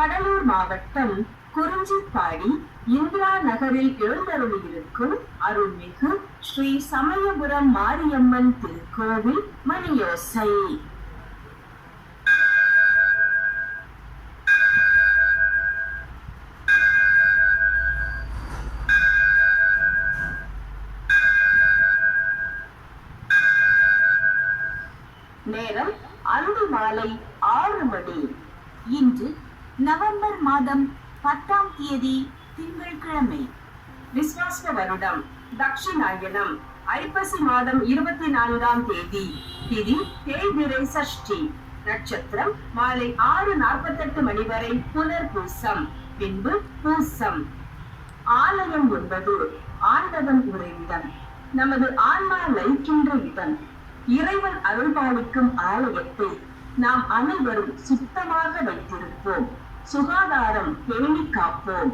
கடலூர் மாவட்டம் குறிஞ்சிப்பாடி இந்திரா நகரில் எழுந்தருளியிருக்கும் அருள்மிகு ஸ்ரீ சமயபுரம் மாரியம்மன் திருக்கோவில் மணியோசை. நேரம் அன்று மாலை 6 மணி. இன்று நவம்பர் மாதம் 10ஆம் தேதி திங்கட்கிழமை. விஸ்வாச வருடம் தட்சிணாயனம் ஐப்பசி மாதம் 24ஆம் தேதி. திதி தேய்பிறை சஷ்டி. நட்சத்திரம் மாலை 6:48 மணி வரை புனர்பூசம், பின்பு பூசம். ஆலயம் என்பது ஆண்டவன் உறைவிடம், நமது ஆன்மா லயிக்கின்ற இடம். இறைவன் அருள்பாலிக்கும் ஆலயத்தை நாம் அனைவரும் சுத்தமாக வைத்திருப்போம். சுகாதாரம் பேணி காப்போம்.